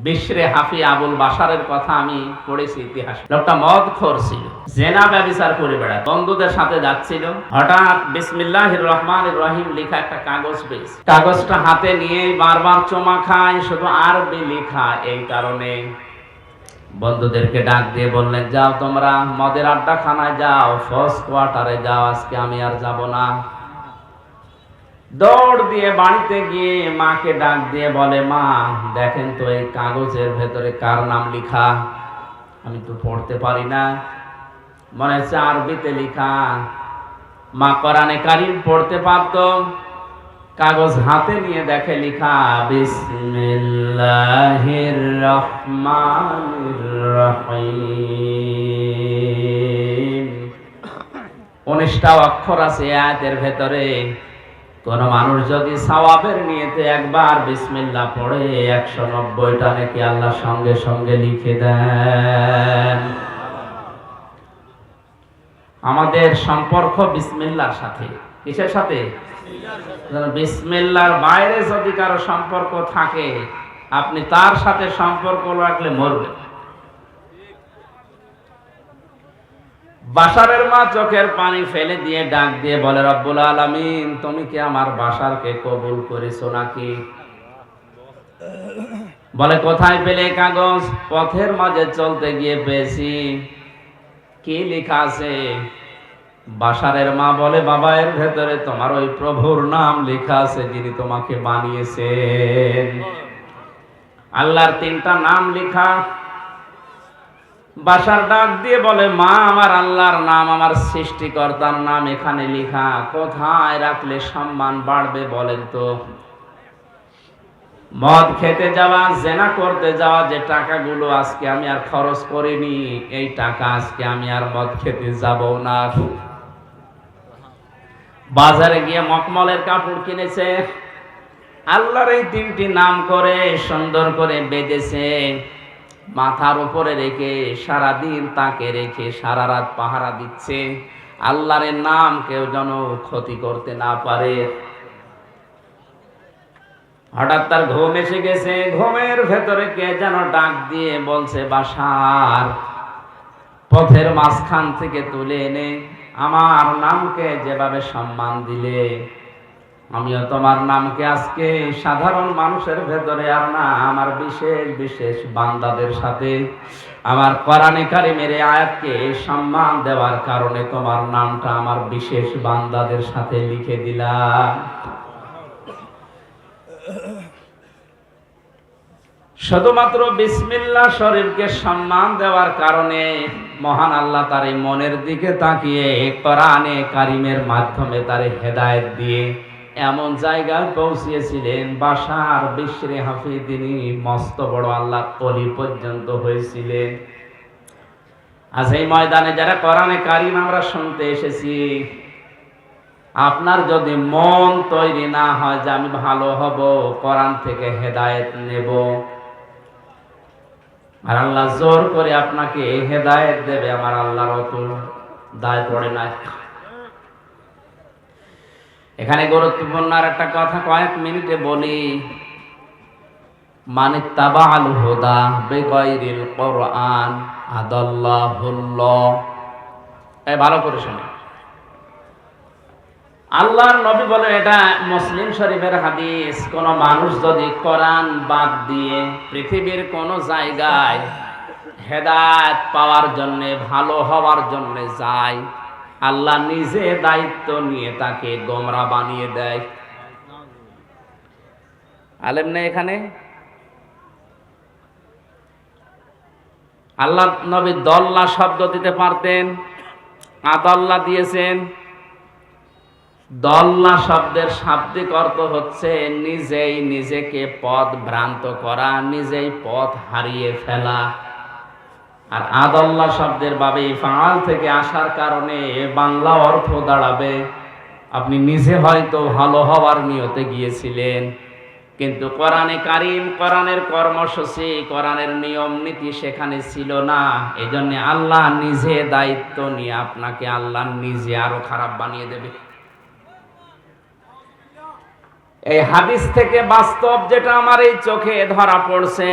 বিশরে হাফি আবুল বাশারের কথা আমি পড়েছি ইতিহাস। লোকটা মদখোর ছিল, জেনা ব্যভিচার করে বেড়াত, বন্ধুদের সাথে যাচ্ছিল। হঠাৎ বিসমিল্লাহির রহমানির রহিম লেখা একটা কাগজ পেয়েছে। কাগজটা হাতে নিয়ে বারবার চোমা খায়, শুধু আরবি লেখা। এই কারণে বন্ধুদেরকে ডাক দিয়ে বললেন, যাও তোমরা মদের আড্ডাখানায় যাও, ফার্স্ট কোয়ার্টারে যাও, আজকে আমি আর যাব না। দৌড় দিয়ে বাড়িতে গিয়ে মাকে ডাক দিয়ে বলে, মা দেখেন তো এই কাগজের ভেতরে কার নাম লেখা, আমি তো পড়তে পারি না, মনে হচ্ছে আরবিতে লেখা। মা কোরআনে কারীম পড়তে পারত, কাগজ হাতে নিয়ে দেখে লেখা বিসমিল্লাহির রহমানির রহিম। 19টা অক্ষর আছে আয়াতের ভেতরে। কোন মানুষ যদি সওয়াবের নিয়তে একবার বিসমিল্লাহ পড়ে 190টা নাকি আল্লাহ সঙ্গে সঙ্গে লিখে দেন। আমাদের সম্পর্ক বিসমিল্লাহর সাথে। কিসের সাথে? বিসমিল্লাহর বাইরে যদি কারো সম্পর্ক থাকে, আপনি তার সাথে সম্পর্ক রাখলে মরবে। বাশারের মা চোখের পানি ফেলে দিয়ে ডাক দিয়ে বলে, রব্বুল আলামিন, তুমি কি আমার বাশারকে কবুল করেছো নাকি? বলে, কোথায় পেলে কাগজ? পথের মাঝে চলতে গিয়ে পেয়েছি। কি লেখা আছে? বাশারের মা বলে, বাবা এর ভেতরে তোমার ওই প্রভুর নাম লেখা আছে, যিনি তোমাকে বানিয়েছেন। আল্লাহর 3টা নাম লেখা। বাশার ডাক দিয়ে বলে, মা আমার আল্লাহর নাম, আমার সৃষ্টিকর্তার নাম এখানে লেখা, কোথায় রাখলে সম্মান বাড়বে বলেন তো? মদ খেতে যাওয়া, জেনা করতে যাওয়া যে টাকাগুলো আজকে আমি আর খরচ করিনি, এই টাকা আজকে আমি আর মদ খেতে যাব না। বাজারে গিয়ে মখমলের কাপড় কিনেছে, আল্লাহর এই 3টি নাম করে সুন্দর করে বেঁধেছে, মাথার উপরে রেখে সারাদিন তাকে রেখে সারা রাত পাহারা দিচ্ছে, আল্লাহর নাম কেউ যেন ক্ষতি করতে না পারে। হঠাৎ তার ঘুম এসে গেছে, ঘুমের ভেতরে কে যেন ডাক দিয়ে বলছে, বাশার, পথের মাঝখান থেকে তুলে এনে আমার নামকে যেভাবে সম্মান দিলে, আমিও তোমার নামকে আজকে সাধারণ মানুষের ভেতরে আর না, আমার বিশেষ বিশেষ বান্দাদের সাথে আমার কোরআনে কারীমের আয়াতকে সম্মান দেওয়ার কারণে তোমার নামটা আমার বিশেষ বান্দাদের সাথে লিখে দিলাম। শুধুমাত্র বিসমিল্লাহ শরীফকে সম্মান দেওয়ার কারণে মহান আল্লাহ তার এই মনের দিকে তাকিয়ে কোরআনে কারীমের মাধ্যমে তার হেদায়েত দিয়ে এমন জায়গায় পৌঁছিয়েছিলেন, বাশার বিশরে হাফি তিনি মস্ত বড় আল্লাহর ওলি পর্যন্ত হয়েছিলেন। আজ এই ময়দানে যারা কোরআনে কারীম আমরা শুনতে এসেছি, আপনার যদি মন তৈরি না হয় যে আমি ভালো হব, কোরআন থেকে হেদায়েত নেব, আর আল্লাহ জোর করে আপনাকে হেদায়েত দেবে, আমার আল্লাহর অত দায় পড়ে না। এখানে গুরুত্বপূর্ণ আর একটা কথা কয়েক মিনিটে বলি, মান ইত্তাবাআল হুদা বিগাইরিল কুরআন আদাল্লাহুল্লাহ। এই ভালো করে শুনে, আল্লাহর নবী বলেন, এটা মুসলিম শরীফের হাদিস, কোন মানুষ যদি কোরআন বাদ দিয়ে পৃথিবীর কোন জায়গায় হেদায়েত পাওয়ার জন্য, ভালো হওয়ার জন্য যায়, আল্লাহ নিজে দায়িত্ব নিয়ে তাকে গোমরা বানিয়ে দেয়। আলেম নেই এখানে? আল্লাহ নবী দল্লা শব্দ দিতে পারতেন, আদাল্লা দিয়েছেন। দল্লা শব্দের শাব্দিক অর্থ হচ্ছে নিজেই নিজেকে পথ ভ্রান্ত করা, নিজেই পথ হারিয়ে ফেলা। আর আদাল্লা শব্দের বাবে ফাআল থেকে আসার কারণে বাংলা অর্থ দাঁড়াবে আপনি নিজে হয়তো ভালো হওয়ার নিয়তে গিয়েছিলেন, কিন্তু কোরআনে কারীম, কোরআনের কর্মসূচি, কোরআনের নিয়ম নীতি সেখানে ছিল না। এই জন্য আল্লাহ নিজে দায়িত্ব নিয়ে আপনাকে আল্লাহ নিজে আরো খারাপ বানিয়ে দেবে। এই হাদিস থেকে বাস্তব যেটা আমার এই চোখে ধরা পড়ছে,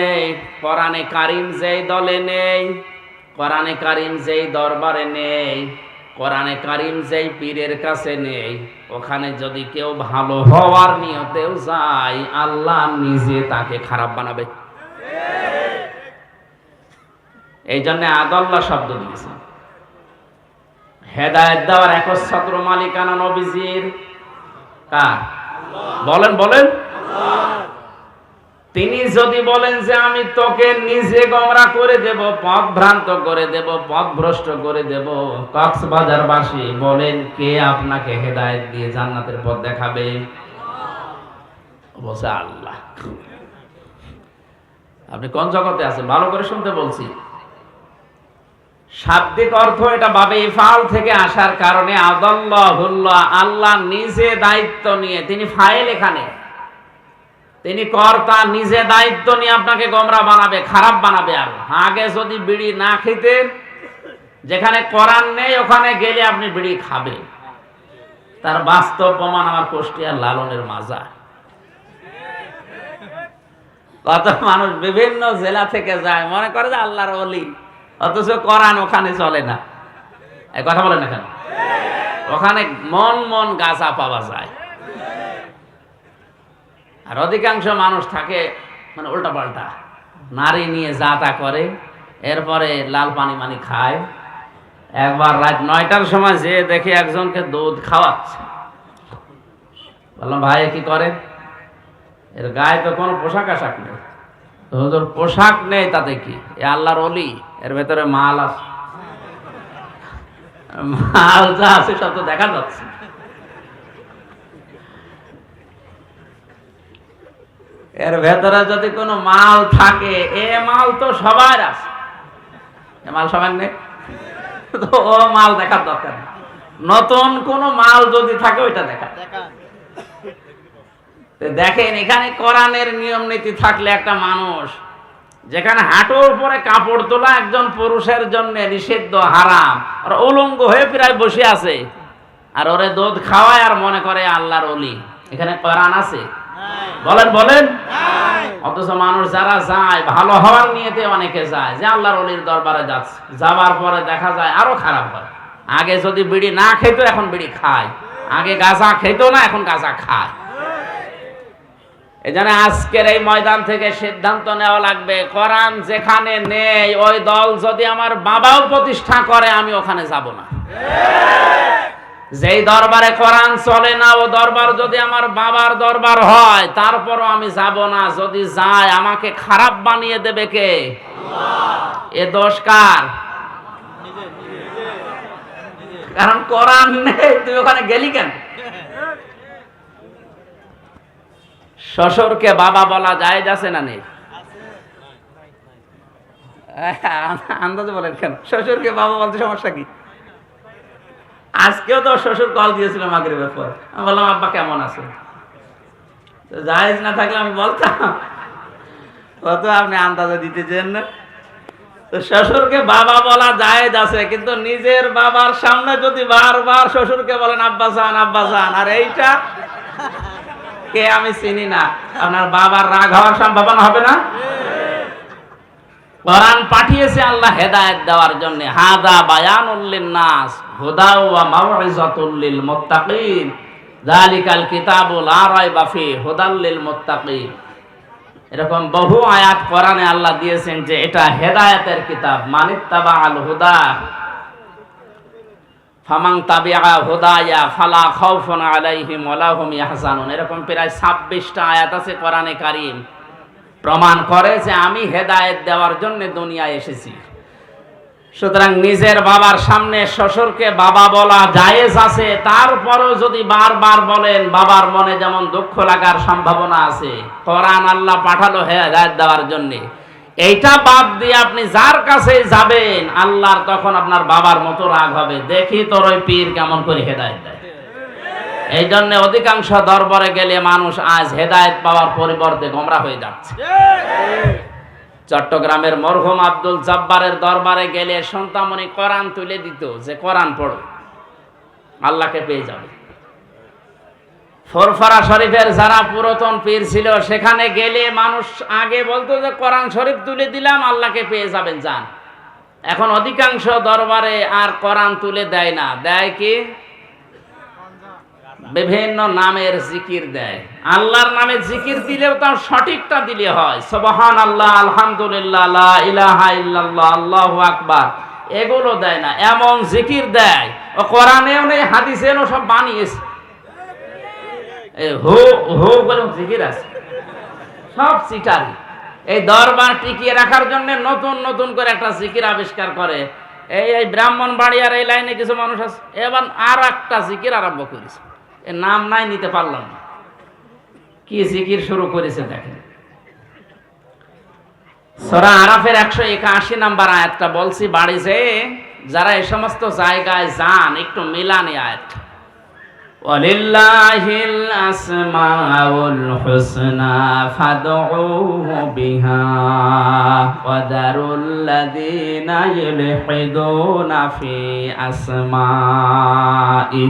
কোরআনে কারিম যেই দলে নেই, কোরআনে কারিম যেই দরবারে নেই, কোরআনে কারিম যেই পীরের কাছে নেই, ওখানে যদি কেউ ভালো হওয়ার নিয়তেও যায়, আল্লাহ নিজে তাকে খারাপ বানাবে। এই জন্য আদাল্লাহ শব্দ দিয়েছে। হেদায়েত দেওয়ার একচ্ছত্র মালিকানা নবীজির। কার? বলেন বলেন। তিনি যদি বলেন যে আমি তোকে নিজে গোমরা করে দেব, পথ ভ্রান্ত করে দেব, পথ ভ্রষ্ট করে দেব, কক্সবাজারবাসী বলেন কে আপনাকে হেদায়েত দিয়ে জান্নাতের পথ দেখাবে? বলছে আল্লাহ। আপনি কোন জগতে আছেন ভালো করে শুনতে বলছি। শাব্দিক অর্থ এটা বাবে ইফাল থেকে আসার কারণে আদাল্লাহুল্লাহ, আল্লাহ নিজে দায়িত্ব নিয়ে, তিনি ফাইল, এখানে তিনি কর্তা, নিজে দায়িত্ব নিয়ে আপনাকে গোমরা বানাবে, খারাপ বানাবে। আর আগে যদি বিড়ি না খেতেন, যেখানে কোরআন নেই ওখানে গেলে আপনি বিড়ি খাবে। তার বাস্তব প্রমাণ আমার কুষ্টিয়ার লালনের মাজার। কত মানুষ বিভিন্ন জেলা থেকে যায়, মনে করে যে আল্লাহর ওলি, অথচ কোরআন ওখানে চলে না। এই কথা বলেন না কেন? ওখানে মন মন গাঁজা পাওয়া যায়। আর অধিকাংশ মানুষ থাকে মানে উল্টা পাল্টা, নারী নিয়ে যা তা করে, এরপরে লাল পানি মানি খায়। একবার রাত 9টার সময় যে দেখে একজনকে দুধ খাওয়াচ্ছে, বললাম ভাই কি করে? এর গায়ে তো কোনো পোশাক আশাক নেই। হুজুর পোশাক নেই তাতে কি, এ আল্লাহর ওলি, এর ভেতরে মাল আছে, মাল যা আছে সব তো দেখা যাচ্ছে। এর ভেতরে যদি কোনো মাল থাকে, এ মাল তো সবার আছে, এ মাল সবার নেই, তো ও মাল দেখার দরকার নেই। নতুন কোন মাল যদি থাকে ওইটা দেখা। দেখেন এখানে কোরআনের নিয়ম নীতি থাকলে একটা মানুষ, যেখানে হাঁটুর উপরে কাপড় তোলা একজন পুরুষের জন্য নিষিদ্ধ, হারাম, আর উলঙ্গ হয়ে প্রায় বসে আছে, আর ওরে দুধ খাওয়ায় আর মনে করে আল্লাহর ওলি, এখানে কোরআন আছে? বলেন বলেন। অথচ মানুষ যারা যায় ভালো হওয়ার নিয়তে, অনেকে যায় যে আল্লাহর ওলির দরবারে যাচ্ছে, যাবার পরে দেখা যায় আরো খারাপ হয়। আগে যদি বিড়ি না খেত এখন বিড়ি খায়, আগে গাঁজা খেত না এখন গাঁজা খায়। এজন্য আজকের এই ময়দান থেকে সিদ্ধান্ত নেওয়া লাগবে, কোরআন যেখানে নেই ওই দল যদি আমার বাবাও প্রতিষ্ঠা করে আমি ওখানে যাব না। যেই দরবারে কোরআন চলে না ও দরবার যদি আমার বাবার দরবার হয় তারপরও আমি যাব না। যদি যায় আমাকে খারাপ বানিয়ে দেবে কে? এ দোষ কার? কারণ কোরআন নেই, তুই ওখানে গেলি কেন? শ্বশুরকে বাবা বলা জায়েজ আছে না নেই? আন্দাজে বলেন কেন? শ্বশুরকে বাবা বলতে সমস্যা কি? আজকেও তো শ্বশুর কল দিয়েছিল মাগরিবের পর, আমি বললাম আব্বা কেমন আছে? জায়েজ না থাকলে আমি বলতাম, কত আপনি আন্দাজে দিতেছেন না। তো শ্বশুরকে বাবা বলা জায়েজ আছে, কিন্তু নিজের বাবার সামনে যদি বারবার শ্বশুরকে বলেন আব্বা জান আব্বা জান, আর এইটা কে আমি চিনি না, আপনার বাবার রাগ হওয়ার সম্ভাবনা হবে না? কোরআন পাঠিয়েছে আল্লাহ হেদায়েত দেওয়ার জন্য। হাদা বায়ানুল লিন-নাস হুদা ওয়া মাউইযাতুল লিল মুত্তাকিন, যালিকাল কিতাবু লা রাইবা ফি হুদাল লিল মুত্তাকিন। এরকম বহু আয়াত কোরআনে আল্লাহ দিয়েছেন যে এটা হেদায়েতের কিতাব। মানিত্তাবাআল হুদা ফামান তাবিআ হুদায়া ফালা খাউফুন আলাইহিম ওয়ালা হুম ইয়াহজানুন। এরকম প্রায় 26টা আয়াত আছে কোরআনে কারীম, প্রমাণ করে যে আমি হেদায়েত দেওয়ার জন্য দুনিয়ায় এসেছি। সুতরাং নিজের বাবার সামনে শ্বশুরকে বাবা বলা জায়েজ আছে, তারপরও যদি বারবার বলেন বাবার মনে যেমন দুঃখ লাগার সম্ভাবনা আছে। কোরআন আল্লাহ পাঠালো হেদায়েত দেওয়ার জন্য, এইটা বাদ দিয়ে আপনি যার কাছে যাবেন আল্লাহর তখন আপনার বাবার মতো রাগ হবে, দেখি তোর ওই পীর কেমন করে হেদায়েত দেয়। এই জন্য অধিকাংশ দরবারে গেলে মানুষ আজ হেদায়েত পাওয়ার পরিবর্তে গোমরা হয়ে যাচ্ছে। চট্টগ্রামের মরহুম আব্দুল জব্বারের দরবারে গেলে সন্তামণি কোরআন তুলে দিত যে কোরআন পড়ো আল্লাহকে পেয়ে যাবে। ফরফরা শরীফের যারা পুরাতন পীর ছিল সেখানে গেলে মানুষ আগে বলতো যে কোরআন শরীফ তুলে দিলাম আল্লাহকে পেয়ে যাবেন, যান। এখন অধিকাংশ দরবারে আর কোরআন তুলে দেয় না, দেয় কি বিভিন্ন নামের জিকির দেয়। আল্লাহর নামে জিকির দিলেও তার সঠিকটা দিলে হয়, সুবহানাল্লাহ, আলহামদুলিল্লাহ, লা ইলাহা ইল্লাল্লাহ, আল্লাহু আকবার, এগুলো দেয় না। এমন জিকির দেয় ও কোরআনেও নেই, হাদিসেও সব বানিয়েছে। এই হো হো বলে জিকির আছে, সব চিটারি। এই দরবার টিকিয়ে রাখার জন্য নতুন নতুন করে একটা জিকির আবিষ্কার করে। এই ব্রাহ্মণবাড়িয়ার এই লাইনে কিছু মানুষ আছে, এবার আর একটা জিকির আরম্ভ করেছে, এর নাম নাই, নিতে পারলাম না। কি জিকির শুরু করেছে দেখেন। সূরা আরাফের 181 নাম্বার আয়াতটা বলছি বাড়িতে, যারা এই সমস্ত জায়গায় যান একটু মিলানি আয়াত। ওয়ালিল্লাহিল আসমাউল হুসনা ফাদউহু বিহা ওয়া দারুল লাযিনা ইউলহিদুনা ফি আসমাইহি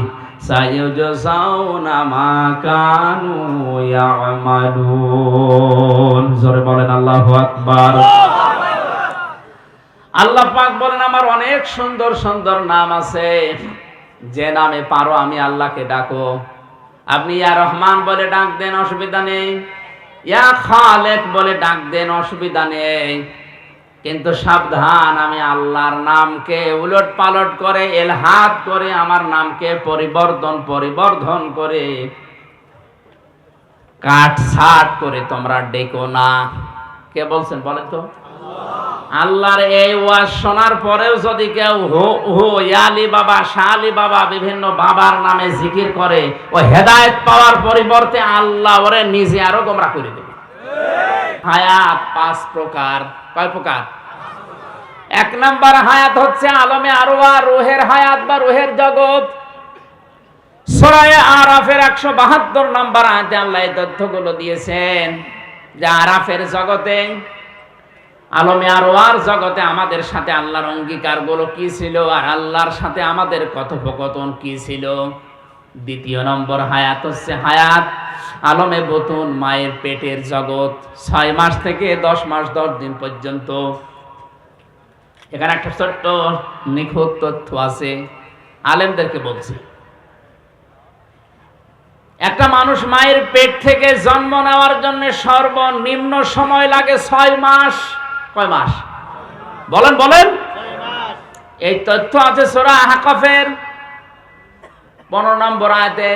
সাইয়ুজজাউনা মা কানু ইয়ামালুন। জোরে বলেন আল্লাহু আকবার। আল্লাহ পাক বলেন আমার অনেক সুন্দর সুন্দর নাম আছে, যে নামে পারো আমি আল্লাহকে ডাকো। আপনি ইয়া রহমান বলে ডাক দেন, অসুবিধা নেই। ইয়া খালেক বলে ডাক দেন, অসুবিধা নেই। কিন্তু সাবধান, আমি আল্লাহর নামকে উলট পালট করে এলহাদ করে আমার নামকে পরিবর্ধন করে কাটছাট করে তোমরা ডেকো না। কে বলছেন বলেন তো? আল্লাহর এই ওয়াজ শোনার পরেও যদি কেউ হো হো ইয়ালি বাবা, শালি বাবা, বিভিন্ন বাবার নামে জিকির করে, ও হেদায়েত পাওয়ার পরিবর্তে আল্লাহ ওরে নিজে আরো গোমরাহ করে দেবে। হায়াত 5 প্রকার। কয় প্রকার? 1 নাম্বার হায়াত হচ্ছে আলমে আরওয়া, রূহের হায়াত বা রূহের জগৎ। সূরা আরাফের 172 নাম্বার আয়াতে আল্লাহ এই তথ্যগুলো দিয়েছেন যে আরাফের জগতে, আলমে আরওয়ার জগতে আমাদের সাথে আল্লাহর অঙ্গীকারগুলো কি ছিল আর আল্লাহর সাথে আমাদের কথোপকথন কি ছিল। 2 নম্বর হায়াত হচ্ছে হায়াত আলমে বতুন, মায়ের পেটের জগৎ, 6 মাস থেকে 10 মাস 10 দিন পর্যন্ত। এখানে একটা ছোট্ট নিখুঁত তথ্য আছে, আলেমদেরকে বলছি। একটা মানুষ মায়ের পেট থেকে জন্ম নেওয়ার জন্য সর্বনিম্ন সময় লাগে 6 মাস। কয় মাস? বলেন বলেন। এই তথ্য আছে সূরা আহকাফের 15 নম্বর আয়াতে।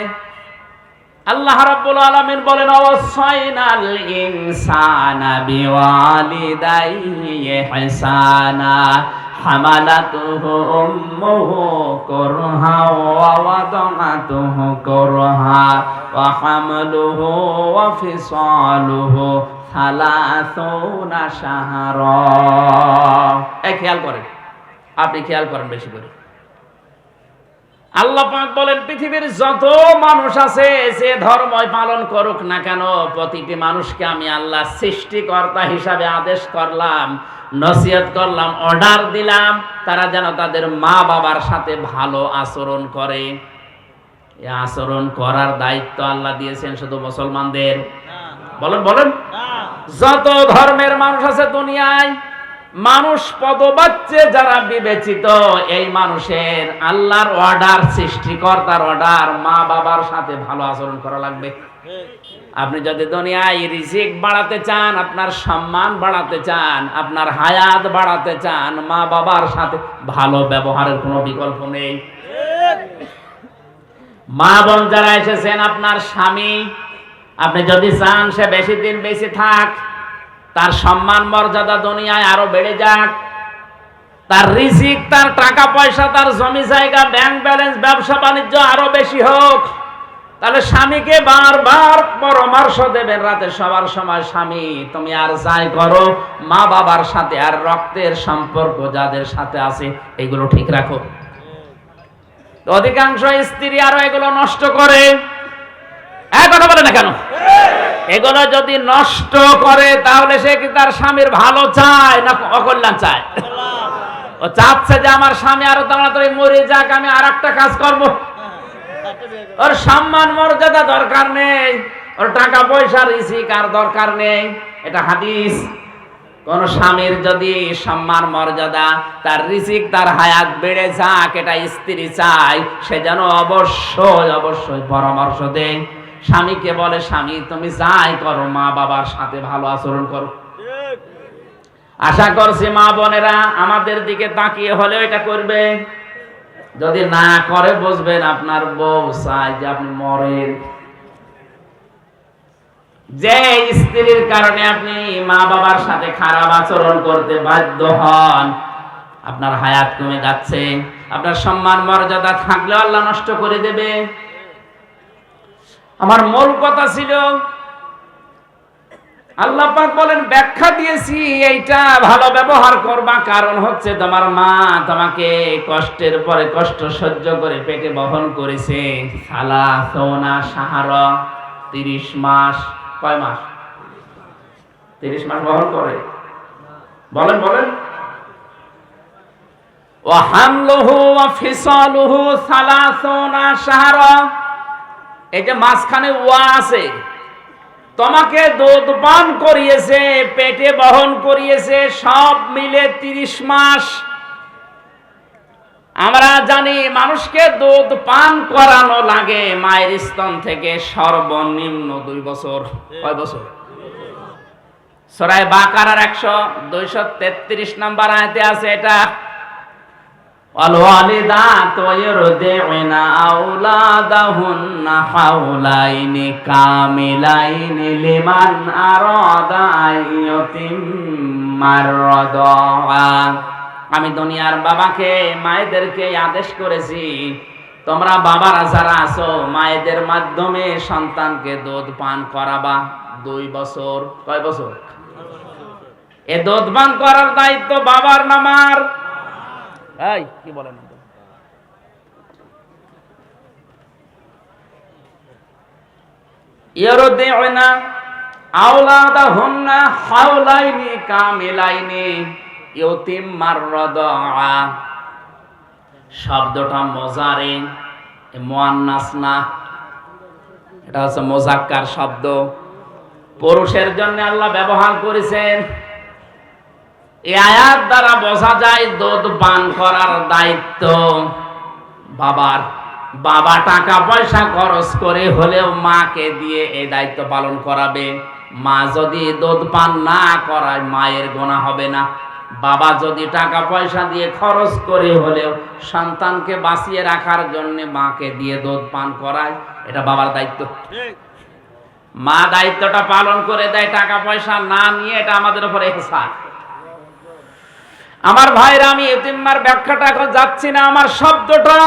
আল্লাহ রাব্বুল আলামিন বলেন ওয়াসাইনাল ইনসানা বিওয়ালিদাইহি ইহসানা হামালাতুহু উম্মুহু কুরহা ওয়া ওয়াদাআতুহু কুরহা ওয়া হামলুহু ওয়া ফিসালুহু 30 শাহরা। এই খেয়াল করেন, আপনি খেয়াল করেন বেশি করে। আল্লাহ পাক বলেন পৃথিবীর যত মানুষ আছে যে ধর্মই পালন করুক না কেন, প্রতিটি মানুষকে আমি আল্লাহ সৃষ্টিকর্তা হিসাবে আদেশ করলাম, নসিহত করলাম, অর্ডার দিলাম তারা যেন তাদের মা বাবার সাথে ভালো আচরণ করে। এই আচরণ করার দায়িত্ব আল্লাহ দিয়েছেন শুধু মুসলমানদের? বলেন বলেন। যত ধর্মের মানুষ আছে দুনিয়ায়, মানুষ পদবাচ্যে যারা বিবেচিত, এই মানুষের আল্লাহর অর্ডার, সৃষ্টিকর্তার অর্ডার, মা বাবার সাথে ভালো আচরণ করা লাগবে। আপনি যদি দুনিয়ায় রিজিক বাড়াতে চান, আপনার সম্মান বাড়াতে চান, আপনার হায়াত বাড়াতে চান, মা বাবার সাথে ভালো ব্যবহারের কোনো বিকল্প নেই। মা বোন যারা এসেছেন, আপনার স্বামী, আপনি যদি চান সে বেশি দিন বেঁচে থাক, তার সম্মান মর্যাদা দুনিয়ায় আরো বেড়ে যাক, তার রিজিক, তার টাকা পয়সা, তার জমি জায়গা, ব্যাংক ব্যালেন্স, ব্যবসা বাণিজ্য আরো বেশি হোক, তাহলে স্বামীকে বারবার পরামর্শ দেবেন রাতে সবার সময়, স্বামী তুমি আর যাই করো মা বাবার সাথে আর রক্তের সম্পর্ক যাদের সাথে আছে এগুলো ঠিক রাখো। অধিকাংশ স্ত্রী আরো এগুলো নষ্ট করে। কথা বলে না কেন? এগুলো যদি নষ্ট করে তাহলে সে কি তার স্বামীর ভালো চায় না অকল্যাণ চায়? ও চাচ্ছে যে আমার স্বামী আরো তাড়াতাড়ি মরে যাক, আমি আর একটা কাজ করবো। ওর সম্মান মর্যাদা দরকার নেই, ওর টাকা পয়সা রিজিক আর দরকার নেই। এটা হাদিস। কোন স্বামীর যদি সম্মান মর্যাদা, তার রিজিক, তার হায়াত বেড়ে যাক, এটা স্ত্রী চায়, সে যেন অবশ্যই অবশ্যই পরামর্শ দেয়। স্বামীকে বলে, স্বামী তুমি যাই করো, মা বাবার সাথে ভালো আচরণ করো। আশা করছি মা বোনেরা আমাদের দিকে তাকিয়ে হলেও এটা করবে। যদি না করে বুঝবেন আপনার বউ চায় যে আপনি মরেন। যে স্ত্রীর কারণে আপনি মা বাবার সাথে খারাপ আচরণ করতে বাধ্য হন, আপনার হায়াত কমে যাচ্ছে, আপনার সম্মান মর্যাদা থাকলেও আল্লাহ নষ্ট করে দেবে। আমার মূল কথা ছিল, আল্লাহ পাক বলেন, ব্যাখ্যা দিয়েছি এইটা ভালো ব্যবহার করবা, কারণ হচ্ছে তোমার মা তোমাকে কষ্টের পরে কষ্ট সহ্য করে পেটে বহন করেছে। সালাসনা শাহরা, 30 মাস। কয় মাস? 30 মাস বহন করে। বলেন বলেন। ওয়া হামলুহু ওয়া ফিসালুহু সালাসনা শাহরা। এই যে মাঝখানে ওয়া আছে, তোমাকে দুধ পান করিয়েছে, পেটে বহন করিয়েছে, সব মিলে 30 মাস। আমরা জানি মানুষকে দুধ পান করানো লাগে মায়ের স্তন থেকে সর্বনিম্ন 2 বছর। কয় বছর? সূরা বাকারার 233 নম্বর আয়াতে আছে এটা। ওয়ালিদাতু ইরদি'না আওলাদাহুন্না হাওলাইনি কামিলাইনি লিমান আরাদা আইয়ুতিম্মার রাদা। আমি দুনিয়ার বাবাকে মায়েদেরকে আদেশ করেছি, তোমরা বাবারা যারা আছো মায়েদের মাধ্যমে সন্তানকে দুধ পান করাবা 2 বছর। কয় বছর? এ দুধ পান করার দায়িত্ব বাবার না মার? এই কি বলেন? ইরদি'না আওলাদাহুন্না হাওলাইনি কামিলাইনি ইউতিম্মার রাদা। শব্দটা মুজারে, মুয়ান্নাস না, এটা হচ্ছে মুযাক্কার শব্দ, পুরুষের জন্য আল্লাহ ব্যবহার করেছেন। এই আয়াত দ্বারা বোঝা যায় দুধ পান করার দায়িত্ব বাবার। বাবা টাকা পয়সা খরচ করে হলেও মাকে দিয়ে এই দায়িত্ব পালন করাবে। মা যদি দুধ পান না করায় মায়ের গুনাহ হবে না। বাবা যদি টাকা পয়সা দিয়ে খরচ করে হলেও সন্তানকে বাঁচিয়ে রাখার জন্য মাকে দিয়ে দুধ পান করায়, এটা বাবার দায়িত্ব। মা দায়িত্বটা পালন করে দেয় টাকা পয়সা না নিয়ে, এটা আমাদের উপর ইহসান। আমার ভাইরা, আমি ইতিম্মার ব্যাখ্যাটা এখন যাচ্ছি না। আমার শব্দটা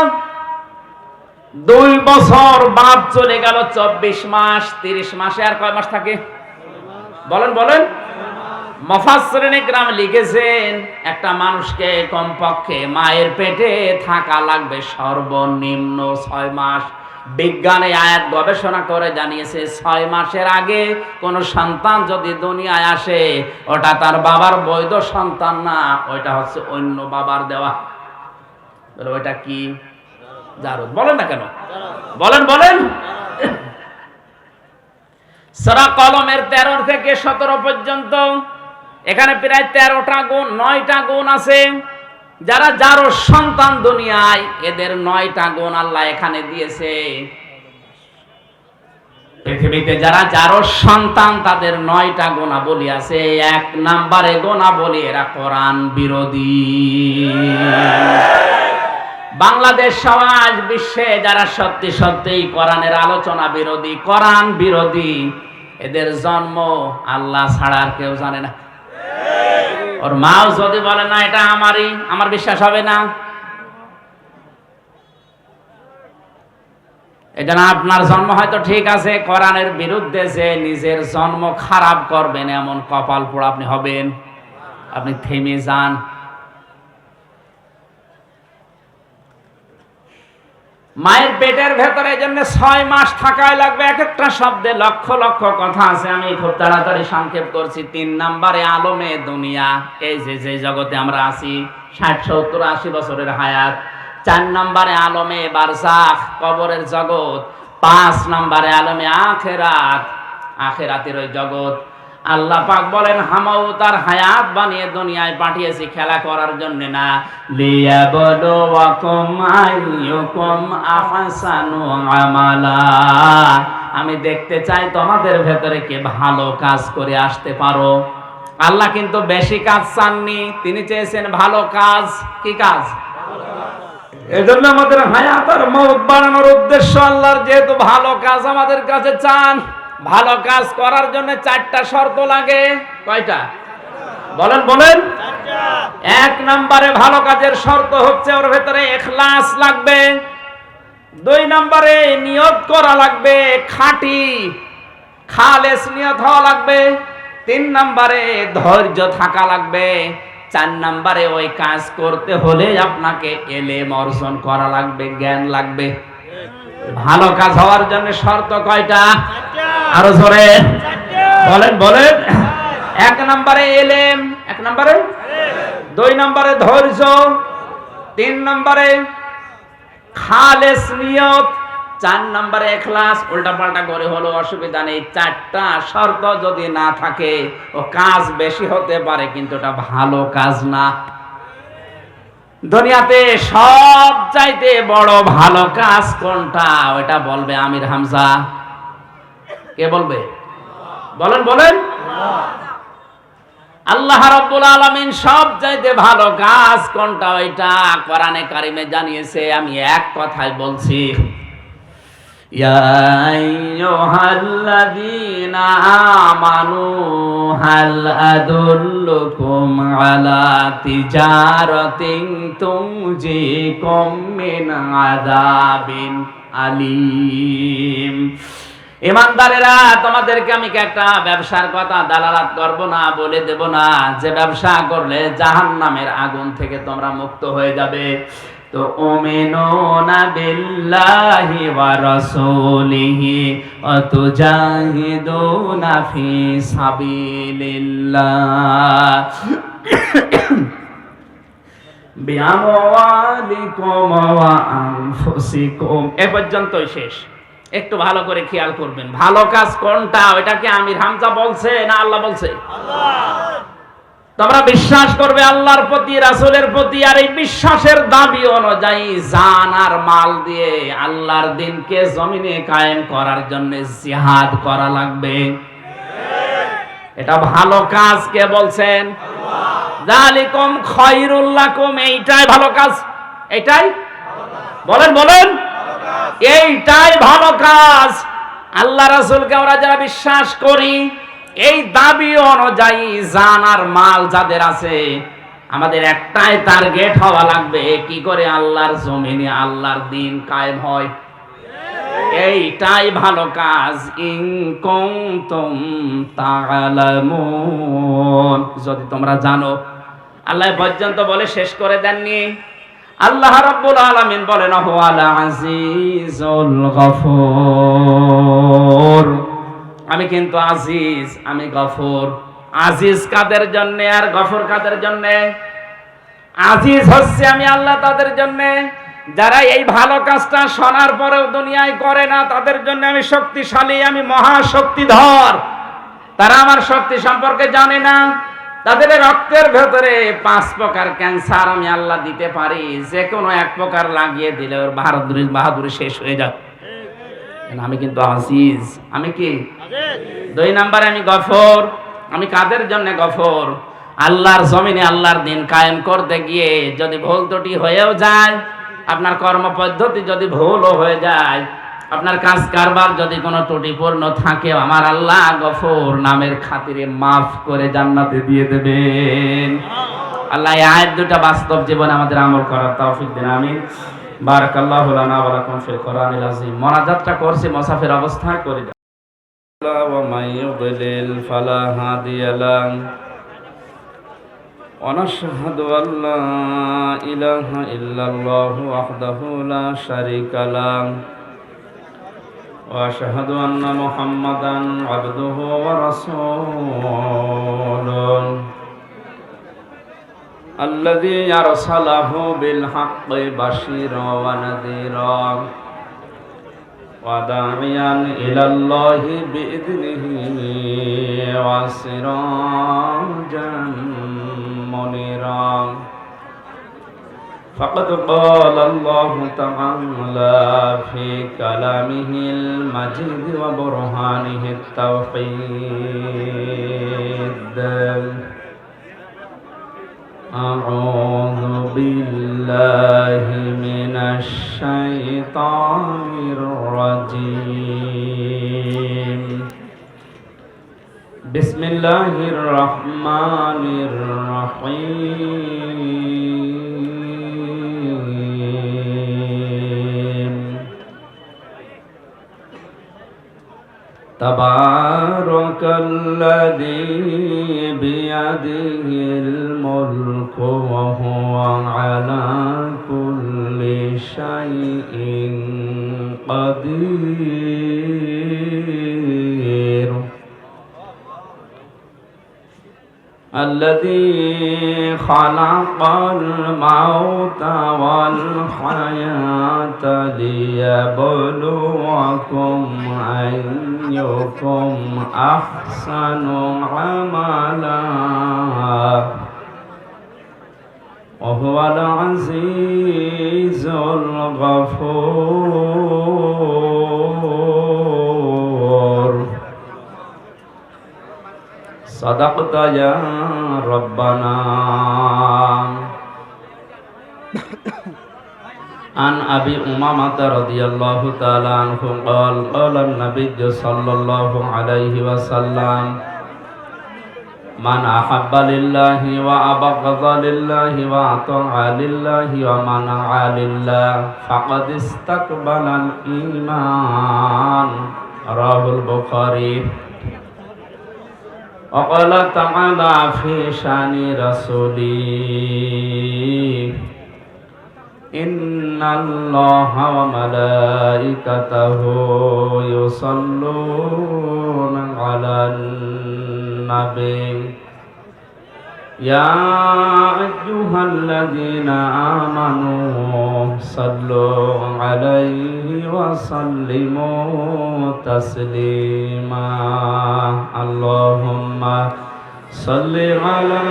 2 বছর, বাপ চলে গেল 24 মাস। 30 মাসে আর কয় মাস থাকে? বলেন বলেন। মুফাসসিরিন ইকরাম লিখেছেন, একটা মানুষকে কমপক্ষে মায়ের পেটে থাকা লাগবে সর্বনিম্ন 6 মাস। বিজ্ঞানে আয়াত গবেষণা করে জানিয়েছে 6 মাসের আগে কোন সন্তান যদি দুনিয়ায় আসে, ওটা তার বাবার বৈধ সন্তান না, ওইটা হচ্ছে অন্য বাবার দেওয়া। ওইটা কি? জারদ। বলেন না কেন? বলেন বলেন। সূরা কলমের 13 থেকে 17 পর্যন্ত এখানে প্রায় 13টা গুণ, 9টা গুণ আছে। যারা যারো সন্তান দুনিয়ায়, এদের 9টা গুণ আল্লাহ এখানে দিয়েছে। পৃথিবীতে যারা যারো সন্তান, তাদের 9টা গুণাবলী আছে। 1 নম্বরে গুণাবলী, এরা কোরআন বিরোধী। বাংলাদেশ সমাজ, বিশ্বে যারা সত্যি সত্যি কোরআনের আলোচনা বিরোধী, কোরআন বিরোধী, এদের জন্ম আল্লাহ ছাড়া আর কেউ জানে না। ওর মাও যদি বলে না এটা আমারই, আমার বিশ্বাস হবে না। এটা না, আপনার জন্ম হয়তো ঠিক আছে, কোরআনের বিরুদ্ধে যে নিজের জন্ম খারাপ করবেন এমন কপাল পোড়া আপনি হবেন। আপনি থেমে যান। মায়ের পেটের ভেতরে এই জন্য 6 মাস থাকাই লাগবে। এক একটা শব্দে লক্ষ লক্ষ কথা আছে, আমি খুব তাড়াতাড়ি সংক্ষেপ করছি। 3 নম্বরে আলমে দুনিয়া, এই যে জগতে আমরা আছি, 60, 70, 80 বছরের হায়াত। 4 নম্বরে আলমে বারজাখ, কবরের জগৎ। 5 নম্বরে আলমে আখিরাত, আখিরাতের ওই জগৎ। আল্লাহ পাক বলেন হামাও তার হায়াত বানিয়ে দুনিয়ায় পাঠিয়েছি খেলা করার জন্য না, লিয়াবলুয়াকুম আইয়ুকুম আহসানু আমালা। আমি দেখতে চাই তোমাদের ভেতরে কে ভালো কাজ করে আসতে পারো। আল্লাহ কিন্তু বেশি কাজ চাননি, তিনি চেয়েছেন ভালো কাজ। কি কাজ? এজন্য আমাদের হায়াত আর মওত বাড়ানোর উদ্দেশ্য আল্লাহর, যেহেতু ভালো কাজ আমাদের কাছে চান। ভালো কাজ করার জন্য 4টা শর্ত লাগে। কয়টা? বলেন বলেন। 1 নম্বরে ভালো কাজের শর্ত হচ্ছে ওর ভেতরে ইখলাস লাগবে। 2 নম্বরে নিয়ত করা লাগবে, খাঁটি খালেস নিয়ত হওয়া লাগবে। 3 নম্বরে ধৈর্য থাকা লাগবে। 4 নম্বরে ওই কাজ করতে হলে আপনাকে ইলম অর্জন করা লাগবে, জ্ঞান লাগবে। ভালো কাজ হওয়ার জন্য শর্ত কয়টা? আরো জোরে বলেন বলেন। 1 নম্বরে ইলম, 1 নম্বরে 2 নম্বরে ধৈর্য, 3 নম্বরে খালেস নিয়ত, 4 নম্বরে ইখলাস। উল্টা পাল্টা করে হলো অসুবিধা নেই। 4টা শর্ত যদি না থাকে ও কাজ বেশি হতে পারে কিন্তু এটা ভালো কাজ না। দুনিয়াতে সব চাইতে বড় ভালো কাজ কোনটা ওটা বলবে আমির হামজা। কে বলবে? বলেন বলেন। আল্লাহ রাব্বুল আলামিন সব চাইতে ভালো কাজ কোনটা ওইটা কোরআনে কারিমে জানিয়েছে। আমি এক কথায় বলছি, ইয়া আইয়ুহাল্লাযীনা আমানু হাল আদুল্লুকুম আলা তিজারাতিন তুনজিকুম মিন আযাবিন আলীম। ইমানদারেরা, তোমাদেরকে আমি একটা ব্যবসার কথা দালালাত করব না, বলে দেব না, যে ব্যবসা করলে জাহান্নামের আগুন থেকে তোমরা মুক্ত হয়ে যাবে। তো উমিনুনা বিল্লাহি ওয়া রাসূলিহি ওয়া তুজাহিদুনা ফি সাবিলিল্লাহ বিআমওয়ালিকুম ওয়া আনফুসিকুম। এ পর্যন্তই শেষ। একটু ভালো করে খেয়াল করবেন, ভালো কাজ কোনটা ওইটাকে আমির হামজা বলছে না আল্লাহ বলছে? আল্লাহ। তোমরা বিশ্বাস করবে আল্লাহর প্রতি, রাসূলের প্রতি, আর এই বিশ্বাসের দাবি অনুযায়ী জান আর মাল দিয়ে আল্লাহর দ্বীনকে জমিনে কায়েম করার জন্য জিহাদ করা লাগবে। এটা ভালো কাজ। কে বলছেন? আল্লাহ। যালিকুম খায়রুল লাকুম, এইটাই ভালো কাজ। এইটাই বলেন বলেন। এইটাই ভালো কাজ। আল্লাহ রাসূলকে আমরা যারা বিশ্বাস করি, এই দাবি অনুযায়ী জান আর মাল যাদের আছে, আমাদের একটাই টার্গেট হওয়া লাগবে, কি করে আল্লাহর জমিনে আল্লাহর দ্বীন কায়েম হয়। এইটাই ভালো কাজ। ইন কুনতুম তা'লামুন, যদি তোমরা জানো। আল্লাহ পর্যন্ত বলে শেষ করে দেননি। আল্লাহ রাব্বুল আলামিন বলেন হুয়াল আজিজুল গফুর, আমি কিন্তু আজিজ, আমি গফুর। আজিজ কাদের জন্য আর গফুর কাদের জন্য? আজিজ হচ্ছে আমি আল্লাহ তাদের জন্য যারা এই ভালো কাজটা শোনার পরেও দুনিয়ায় করে না, তাদের জন্য আমি শক্তিশালী, আমি মহাশক্তিধর। তারা আমার শক্তি সম্পর্কে জানে না। তাদের রক্তের ভেতরে 5 প্রকার ক্যান্সার আমি আল্লাহ দিতে পারি, যে কোনো 1 প্রকার লাগিয়ে দিলে ওর বাহাদুরি শেষ হয়ে যাবে। আমি কিন্তু আজিজ। আমি কি? 2 নম্বরে আমি গফর। আমি কাদের জন্য গফর? আল্লাহর জমিনে আল্লাহর দ্বীন কায়েম করতে গিয়ে যদি ভুল ত্রুটি হয়েও যায়, আপনার কর্ম পদ্ধতি যদি ভুলও হয়ে যায়, আপনার কাজ কারবার যদি কোনো ত্রুটিপূর্ণ থাকে, আমার আল্লাহ গফুর নামের খাতিরে মাফ করে জান্নাতে দিয়ে দেবেন। আল্লাহ এই আয়াত দুটো বাস্তব জীবনে আমাদের আমল করার তৌফিক দেন। আমিন। বারাকাল্লাহু লানা ওয়া লাকুম ফিল কোরআনিল আযীম। মোনাজাতটা করছি মুসাফির অবস্থায় করে দাও। ওয়া মান ইউদ্লিল ফালা হাদিয়া লাহু ওয়া নাশহাদু আল্লা ইলাহা ইল্লাল্লাহু ওয়াহদাহু লা শারীকা লাহু وأشهد أن محمدا عبده ورسوله الذي أرسله بالحق بشيرا ونذيرا وداعيا إلى الله بإذنه وسراجا منيرا فقد قال الله تعالى في كلامه المجيد وبرهانه التوحيد أعوذ بالله من الشيطان الرجيم بسم الله الرحمن الرحيم تبارك الذي بيده الملك وهو على كل شيء قدير الذي خلق الموت والحياة ليبلوكم أيكم أحسن عملا وهو العزيز الغفور صدقت يا ربنا عن أبي أمامة رضي الله تعالى عنه قال قال النبي صلى الله عليه وسلم من أحب لله وأبغض لله وأطاع لله ومنع لله فقد استقبل الإيمان رواه البخاري وقال تعالى في شأن رسوله إن الله وملائكته يصلون على النبي يا أيها الذين آمنوا صلوا عليه وسلموا تسليما اللهم صل على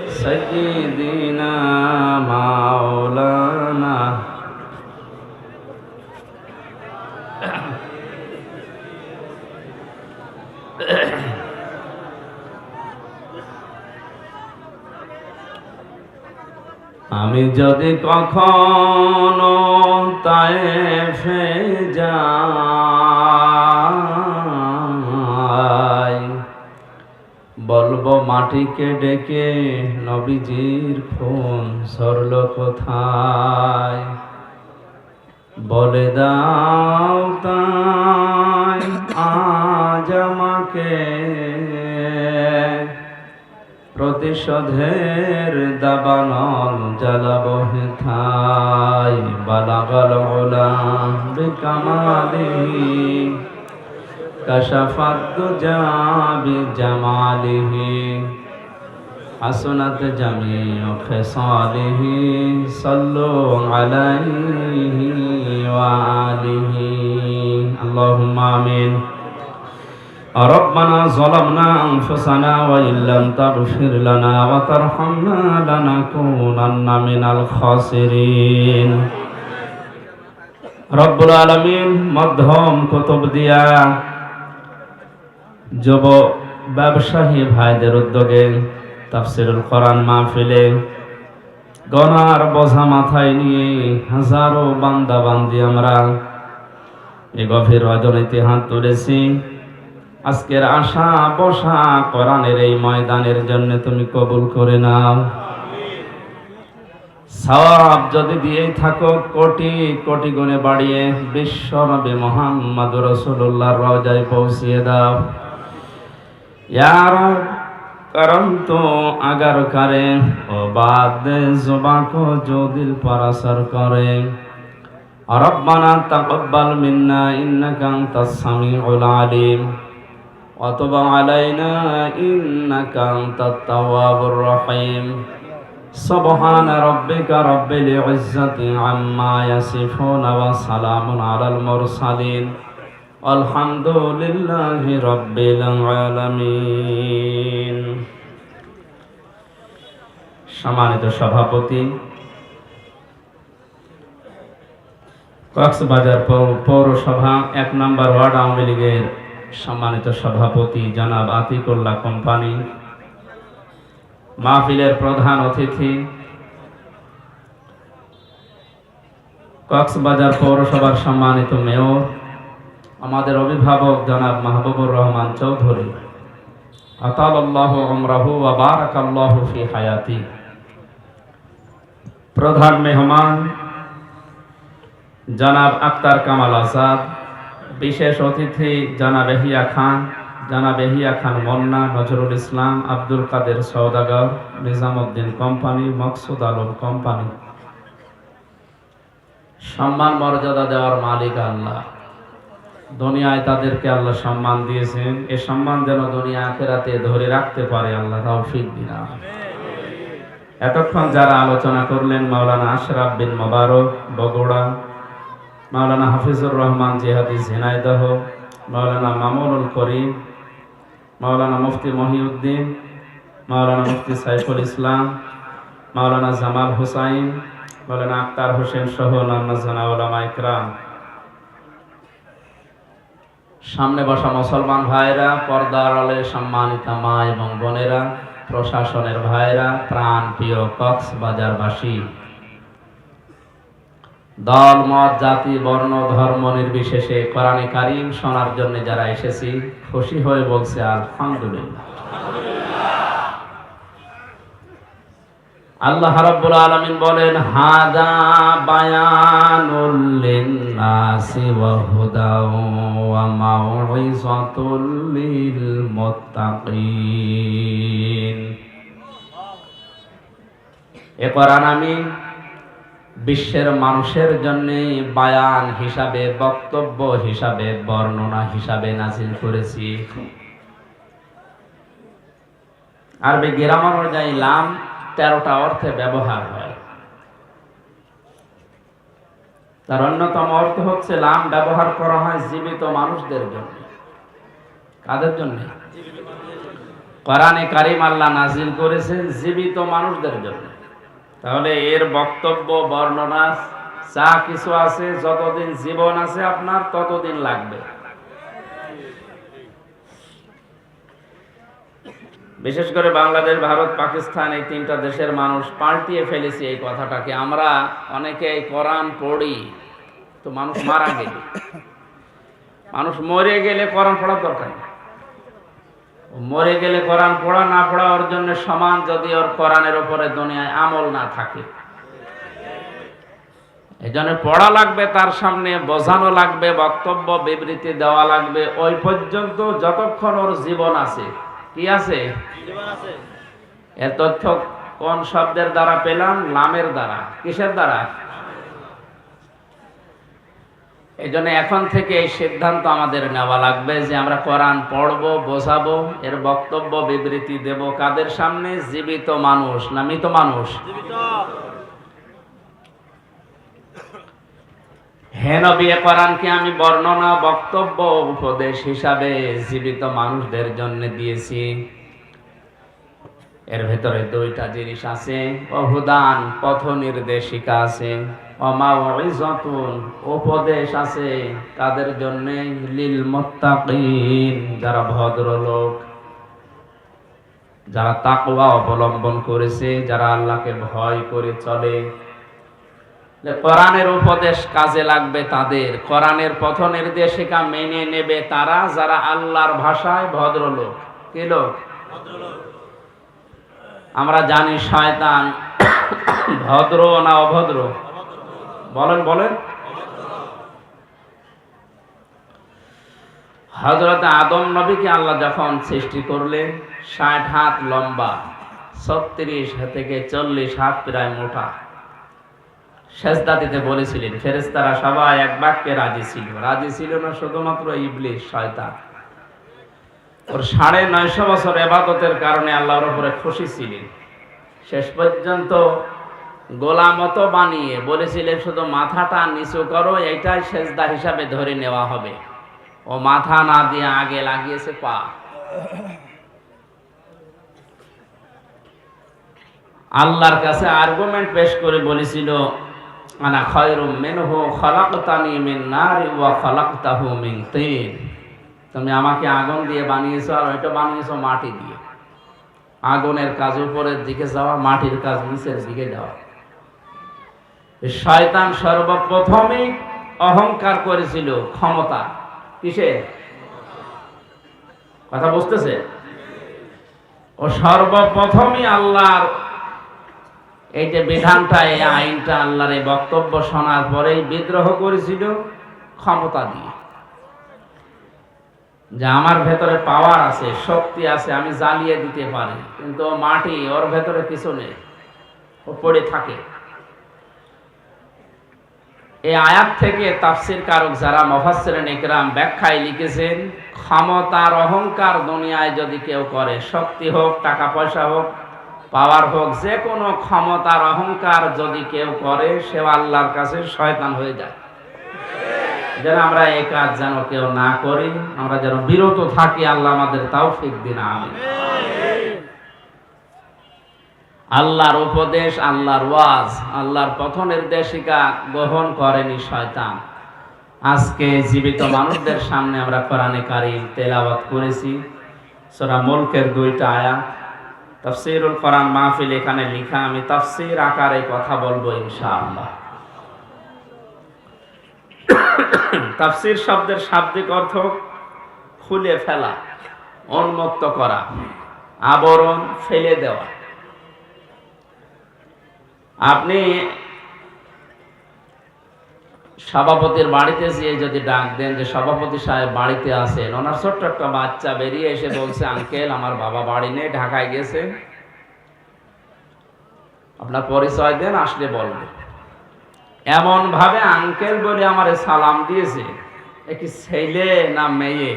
سيدنا مولانا আমি যদি কখনো তায়েফে যাই বলবো মাটিকে ডেকে নবীজির খুন সরল কোথায় বলে দাও তাই আজ আমাকে প্রতিশোধের দাবানল জ্বালাবো হেথায় বালাগাল উলা বিকামালিহি কাশাফাত দুজা বিজামালিহি হাসনাত জামিউ খিসালিহি সাল্লু আলাইহি ওয়া আলিহি আল্লাহুম্মা আমিন ربنا ظلمنا أنفسنا وإن لم تغفر لنا وترحمنا لنكونن من الخاسرين رب العالمين মধ্যম কুতুব দিয়া যুব ব্যবসায়ী ভাইদের উদ্যোগে তাফসীরুল কোরআন মাহফিলে গনার বোঝা মাথায় নিয়ে হাজারো বান্দা বান্দি আমরা এই গভীর রজনীতে হাত তুলেছি আজকের আশা বসা কোরআনের এই ময়দানের জন্য তুমি কবুল করে নাও সওয়াব যদি দিয়েই থাকো কোটি কোটি গুণে বাড়িয়ে বিশ্ব নবী মুহাম্মদ রাসূলুল্লাহর রওজায় পৌঁছিয়ে দাও ইয়া রব করম তো अगर करे ओ बात जुबान को जो दिल पर असर करे रब्बना तक़ब्बल मिन्ना इन्नका अंतस समीउल अलीम وتب علينا إنك أنت التواب الرحيم সুবহান রাব্বিকা রাব্বিল ইজ্জাতি আম্মা ইয়াসিফুন ওয়া সালামুন আলাল মুরসালিন আলহামদুলিল্লাহি রাব্বিল আলামিন। সম্মানিত সভাপতি, কক্সবাজার পৌরসভা ১ নম্বর ওয়ার্ড আওয়ামী লীগের সম্মানিত সভাপতি জনাব আতিকুল্লাহ কোম্পানি, মাহফিলের প্রধান অতিথি, কক্সবাজার পৌরসভার সম্মানিত মেয়র, আমাদের অভিভাবক জনাব মাহবুবুর রহমান চৌধুরী, আতালাল্লাহু উমরাহু ওয়া বারাকাল্লাহু ফি হায়াতি, প্রধান মেহমান জনাব আক্তার কামাল আজাদ, বিশেষ অতিথি জনাব এহিয়া খান মন্না, নজরুল ইসলাম, আব্দুল কাদের সওদাগর, নিজামউদ্দিন কোম্পানি, মকসুদ আলম কোম্পানি। সম্মান মর্যাদা দেওয়ার মালিক আল্লাহ। দুনিয়ায় তাদেরকে আল্লাহ সম্মান দিয়েছেন, এ সম্মান যেন দুনিয়া আখিরাতে ধরে রাখতে পারে আল্লাহ তৌফিক দিন। এতক্ষণ যারা আলোচনা করলেন, মাওলানা আশরাফ বিন মোবারক বগুড়া, মাওলানা হাফিজুর রহমান জিহাদি ঝিনাইদহ, মাওলানা মামুনুল করিম, মাওলানা মুফতি মহিউদ্দিন, মাওলানা মুফতি সাইফুল ইসলাম, মাওলানা জামাল হুসাইন, মাওলানা আক্তার হোসেন সহ অন্যান্য জানা উলামা ইকরাম, সামনে বসা মুসলমান ভাইরা, পর্দার আড়ালের সম্মানিতা মা এবং বোনেরা, প্রশাসনের ভাইরা, প্রাণ প্রিয় কক্সবাজারবাসী, দল মত জাতি বর্ণ ধর্ম নির্বিশেষে কোরআনে কারীম শোনার জন্য যারা এসেছি, খুশি হয়ে বলছে আলহামদুলিল্লাহ। আল্লাহ রাব্বুল আলামিন বলেন, হাদা বায়ানুল লিন্নাসি ওয়া হুদাও ওয়া মাউইযাতুল লিল মুত্তাকিন। এ কোরআন আমি বিশ্বের মানুষের জন্য বায়ান হিসাবে, বক্তব্য হিসাবে, বর্ণনা হিসাবে নাযিল করেছি। আরবি গ্রামার অনুযায়ী লাম 13টা অর্থে ব্যবহার হয়। তার অন্যতম অর্থ হচ্ছে লাম ব্যবহার করা হয় জীবিত মানুষদের জন্য। কাদের জন্য? কোরআনে কারীম আল্লাহ নাযিল করেছেন জীবিত মানুষদের জন্য। তাহলে এর বক্তব্য বর্ণনা যা কিছু আছে, যতদিন জীবন আছে আপনার ততদিন লাগবে। বিশেষ করে বাংলাদেশ, ভারত, পাকিস্তান এই 3টা দেশের মানুষ পাল্টিয়ে ফেলেছে এই কথাটাকে। আমরা অনেকে কোরআন পড়ি, তো মানুষ মারা গেলে, মানুষ মরে গেলে কোরআন পড়ার দরকার নেই। মরে গেলে কোরআন পড়া না পড়া ওর জন্য সমান, যদি ওর কোরআনের উপরে দুনিয়ায় আমল না থাকে। এই জন্য পড়া লাগবে, তার সামনে বোঝানো লাগবে, বক্তব্য বিবৃতি দেওয়া লাগবে ওই পর্যন্ত যতক্ষণ ওর জীবন আছে। কি আছে? এর তথ্য কোন শব্দের দ্বারা পেলাম? লামের দ্বারা। কিসের দ্বারা? এই জন্য এখন থেকে এই সিদ্ধান্ত আমাদের নেওয়া লাগবে যে আমরা কোরআন পড়বো, বোঝাবো, এর বক্তব্য বিবৃতি দেব কাদের সামনে? জীবিত মানুষ না মৃত মানুষ? হে নবী, কোরআনকে আমি বর্ণনা, বক্তব্য, উপদেশ হিসাবে জীবিত মানুষদের জন্য দিয়েছি। এর ভেতরে 2টা জিনিস আছে, হুদান পথ নির্দেশিকা আছে, মাউইযাতুন উপদেশ আছে তাদের জন্য, লিল মুত্তাকিন যারা ভদ্রলোক, যারা তাকওয়া অবলম্বন করেছে, যারা আল্লাহকে ভয় করে চলে। কোরআনের উপদেশ কাজে লাগবে তাদের, কোরআনের পথ নির্দেশিকা মেনে নেবে তারা, যারা আল্লাহর ভাষায় ভদ্রলোক। কি লোক? আমরা জানি শয়তান ভদ্র না অভদ্র? বলেন বলেন। হযরত আদম নবীকে আল্লাহ যখন সৃষ্টি করলেন, 60 হাত লম্বা, 36 থেকে 40 হাত প্রায় মোটা, সেজদা দিতে বলেছিলেন। ফেরেশতারা সবাই এক বাক্যে রাজি ছিল। রাজি ছিল না শুধুমাত্র ইবলিস, শয়তান। ওর 950 বছর ইবাদতের কারণে আল্লাহর উপরে খুশি ছিলেন। শেষ পর্যন্ত গোলামতো বানিয়ে বলেছিলেন শুধু মাথাটা নিচু করো, এইটাই সেজদা হিসাবে ধরে নেওয়া হবে। ও মাথা না দিয়ে আগে লাগিয়েছে পা। আল্লাহর কাছে আর্গুমেন্ট পেশ করে বলেছিল, আনা খায়রুম মিনহু খালাকতানি মিন নারি ওয়া খালাকতাহু মিন তিন। তুমি আমাকে আগুন দিয়ে বানিয়েছো, আর ওইটা বানিয়েছো মাটি দিয়ে। আগুনের কাজ উপরের দিকে যাওয়া, মাটির কাজ নিচের দিকে যাওয়া। শয়তান সর্বপ্রথমে অহংকার করেছিল ক্ষমতা। কিসের কথা বুঝতেছে? ও সর্বপ্রথমই আল্লাহর এই যে বিধানটা, এই আইনটা, আল্লাহর এই বক্তব্য শোনার পরেই বিদ্রোহ করেছিল ক্ষমতা দিয়ে, যে আমার ভেতরে পাওয়ার আছে, শক্তি আছে, আমি জ্বালিয়ে দিতে পারি। কিন্তু ও মাটি, ওর ভেতরে কিছু নেই, ও পড়ে থাকে। এই আয়াত থেকে তাফসীর কারক যারা মুফাসসিরিন ইকরাম ব্যাখ্যায় লিখেছেন, ক্ষমতার অহংকার দুনিয়ায় যদি কেউ করে, শক্তি হোক, টাকা পয়সা হোক, পাওয়ার হোক, যে কোনো ক্ষমতার অহংকার যদি কেউ করে, সে আল্লাহর কাছে শয়তান হয়ে যায়। যেন আমরা এই কাজ যেন কেউ না করি, আমরা যেন বিরত থাকি। আল্লাহ আমাদের তৌফিক দিন, আমিন। আল্লাহর উপদেশ, আল্লাহর ওয়াজ, আল্লাহর পথ নির্দেশিকা গ্রহণ করেনি শয়তান। আজকে জীবিত মানুষদের সামনে আমরা কোরআনে কারীম তেলাওয়াত করেছি, সূরা মুলকের 2টা আয়াত। তাফসীরুল কোরআন মাহফিল এখানে লেখা, আমি তাফসীর আকারে কথা বলবো ইনশাআল্লাহ। তাফসীর শব্দের শাব্দিক অর্থ খুলে ফেলা, উন্মুক্ত করা, আবরণ ফেলে দেওয়া। আপনি সভাপতির বাড়িতে গিয়ে যদি ডাক দেন যে সভাপতি সাহেব বাড়িতে আছেন, ওনার ছোট্ট একটা বাচ্চা বেরিয়ে এসে বলছে, আঙ্কেল আমার বাবা বাড়ি নেই, ঢাকায় গেছে, আপনার পরিচয় দেন, আসলে বলবে। এমন ভাবে আঙ্কেল বলে আমার সালাম দিয়েছে, কি ছেলে না মেয়ে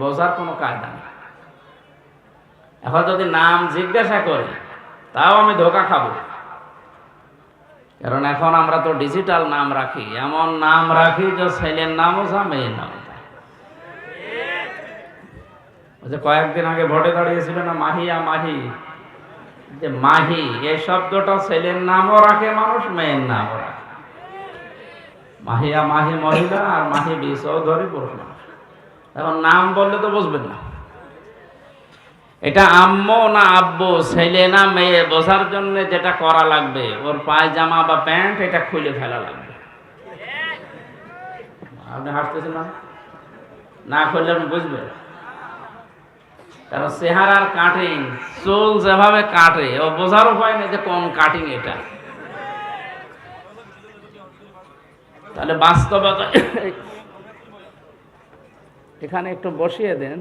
বোঝার কোনো কায়দা নেই। এখন যদি নাম জিজ্ঞাসা করে, তাও আমি ধোকা খাবো, কারণ এখন আমরা তো ডিজিটাল নাম রাখি, এমন নাম রাখি যে ছেলের নামও যা, মেয়ের নামও যা। কয়েকদিন আগে ভোটে দাঁড়িয়েছিল না মাহিয়া, মাহি, যে মাহি এই শব্দটা ছেলের নামও রাখে মানুষ, মেয়ের নামও রাখে। মাহিয়া মাহি মহিলা, আর মাহি বি চৌধুরী পুরুষ মানুষ। এখন নাম বললে তো বুঝবেন না এটা আম্মু না আব্বু, ছেলে না মেয়ে বোঝার জন্য যেটা করা লাগবে, ওর পায়জামা বা প্যান্ট এটা খুলে ফেলা লাগবে। আপনি হাসতেছেন না? না খুললে আপনি বুঝবেন, কারণ চেহারার কাটিং, চুল যেভাবে কাটে, ও বোঝার উপায় নেই যে কোন কাটিং এটা। তাহলে বাস্তবতা এখানে একটু বসিয়ে দেন।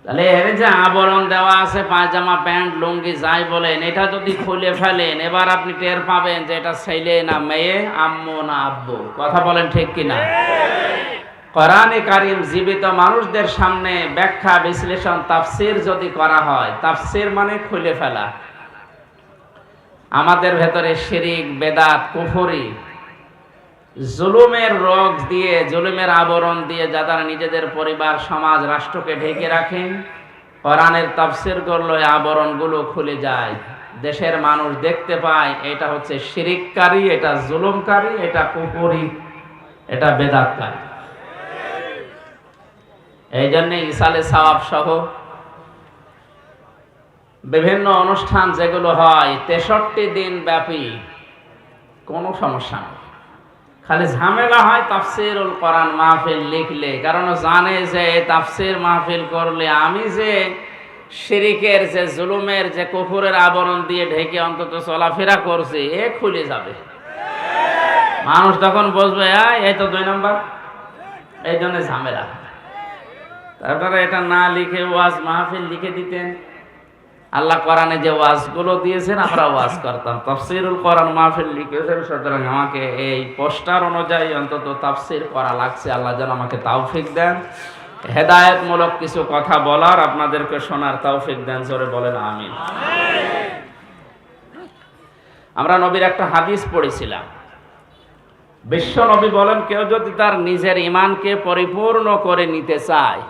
তাহলে এর যে আবরণ দেওয়া আছে, পায়জামা প্যান্ট লুঙ্গি যাই বলেন, এটা যদি খুলে ফেলেন, এবার আপনি টের পাবেন যে এটা ছেলে না মেয়ে, আম্মু না আব্বু। কথা বলেন ঠিক কিনা? কোরআনে কারীম জীবিত মানুষদের সামনে ব্যাখ্যা, বিশ্লেষণ, তাফসীর যদি করা হয়, তাফসীর মানে খুলে ফেলা। আমাদের ভেতরে শিরিক, বেদাত, কুফরি, জুলুমের রোগ দিয়ে, জুলুমের আবরণ দিয়ে যারা নিজেদের পরিবার, সমাজ, রাষ্ট্রকে ঢেকে রাখেন, কোরআনের তাফসীর করলে এই আবরণগুলো খুলে যায়। দেশের মানুষ দেখতে পায় এটা হচ্ছে শিরিককারী, এটা জুলুমকারী, এটা কুফরি, এটা বেদাতকারী। এই জন্য ইসালে সওয়াব সহ বিভিন্ন অনুষ্ঠান যেগুলো হয় 63 দিন ব্যাপী, কোনো সমস্যা নেই। খালি ঝামেলা হয় তাফসীরুল কোরআন মাহফিল লিখলে, কারণ জানে যে তাফসীর মাহফিল করলে আমি যে শিরিকের, যে জুলুমের, যে কুফরের আবরণ দিয়ে ঢেকে অন্তত চলাফেরা করছি, এ খুলে যাবে। মানুষ তখন বুঝবে এই তো 2 নম্বর, এই জন্য ঝামেলা। তারপরে এটা না লিখে ওয়াজ মাহফিল লিখে দিতেন। আল্লাহ কোরআনে যে ওয়াজগুলো দিয়েছেন আমরা ওয়াজ করতাম, তাফসীরুল কোরআন মাহফিল লিখেছেন, সুতরাং আমাকে এই পোস্টার অনুযায়ী অন্তত তাফসীর করা লাগছে। আল্লাহ যেন আমাকে তৌফিক দেন। হেদায়েতমূলক কিছু কথা বলার, আপনাদেরকে শোনার তৌফিক দেন। জোরে বলেন আমিন। আমরা নবীর একটা হাদিস পড়েছিলাম। বিশ্ব নবী বলেন, কেউ যদি তার নিজের ঈমানকে পরিপূর্ণ করে নিতে চায়,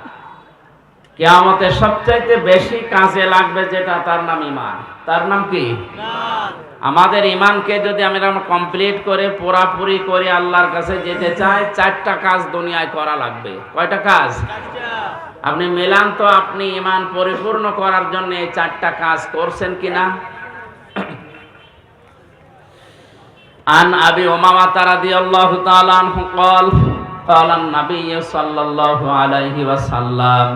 কিয়ামতে সবচাইতে বেশি কাজে লাগবে যেটা, তার নাম ঈমান। তার নাম কি? আমাদের ঈমানকে যদি আমরা কমপ্লিট করে পুরাপুরি করে আল্লাহর কাছে যেতে চাই, 4টা কাজ দুনিয়ায় করা লাগবে। কয়টা কাজ? আপনি মিলান তো, আপনি ঈমান পরিপূর্ণ করার জন্য এই 4টা কাজ করছেন কিনা? আন আবি উমামা রাদিয়াল্লাহু তাআলা আনহু قال قال النبي صلى الله عليه وسلم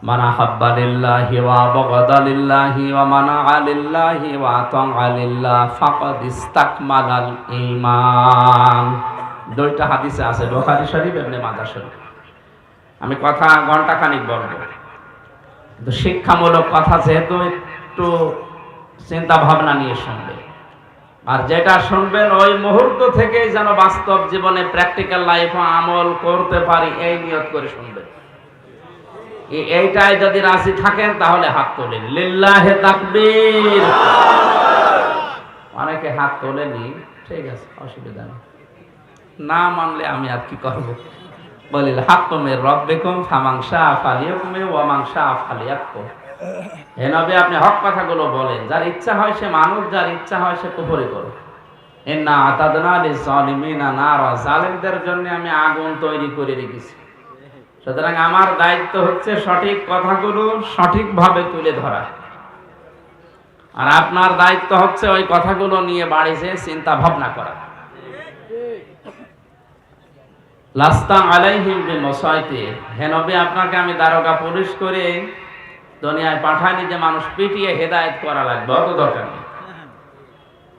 من أحب لله وبغض لله ومنع لله وأطاع لله فقد استكمل الإيمان। দুইটা হাদিসে আছে, বুখারী শরীফ, ইবনে মাজাহ শরীফ। আমি কথা ঘন্টা খানিক বলবো, কিন্তু শিক্ষামূলক কথা যেহেতু, একটু চিন্তা ভাবনা নিয়ে শুনবে। আর যেটা শুনবেন ওই মুহূর্ত থেকেই যেন বাস্তব জীবনে প্র্যাকটিক্যাল লাইফে আমল করতে পারি, এই নিয়ত করে শুনবেন। এইটাই যদি রাজি থাকেন তাহলে হাত তোলেন, লিল্লাহে তাকবীর। অনেকে হাত তোলেনি, ঠিক আছে, অসুবিধা নেই। না মানলে আমি আর কি করবো? বলিল হাক্কুমে রব্বিকুম ফামান শাআ ফালিয়াকুম ওয়া মান শাআ ফালিয়াকফুর। হে নবী, আপনি হক কথাগুলো বলেন। যার ইচ্ছা হয় সে মানুষ, যার ইচ্ছা হয় সে কুফরি করুক। ইন্না আতাদনা লিয-যালিমিনা নারা, জালিমদের জন্য আমি আগুন তৈরি করে রেখেছি। সুতরাং আমার দায়িত্ব হচ্ছে সঠিক কথাগুলো সঠিকভাবে তুলে ধরা, আর আপনার দায়িত্ব হচ্ছে ওই কথাগুলো নিয়ে বাড়ি যেয়ে চিন্তা ভাবনা করা। লাস্তা আলাইহিম বিমুসাইতির, হে নবী, আপনাকে আমি দারোগা পুলিশ করে দুনিয়ায় পাঠাইনি যে মানুষ পিটিয়ে হেদায়েত করা লাগবে, অত দরকার নেই।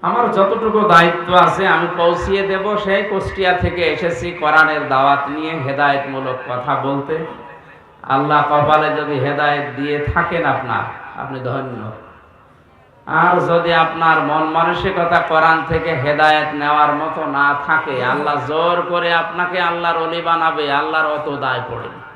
আমার যতটুকু দায়িত্ব আছে আমি পৌঁছিয়ে দেব। সেই কুষ্টিয়া থেকে এসেছি কোরআনের দাওয়াত নিয়ে হেদায়েতমূলক কথা বলতে। আল্লাহ কপালে যদি হেদায়েত দিয়ে থাকেন আপনি ধন্য। আর যদি আপনার মন মানসিকতা কোরআন থেকে হেদায়েত নেওয়ার মতো না থাকে, আল্লাহ জোর করে আপনাকে আল্লাহর ওলি বানাবে, আল্লাহর অত দায় পড়ে।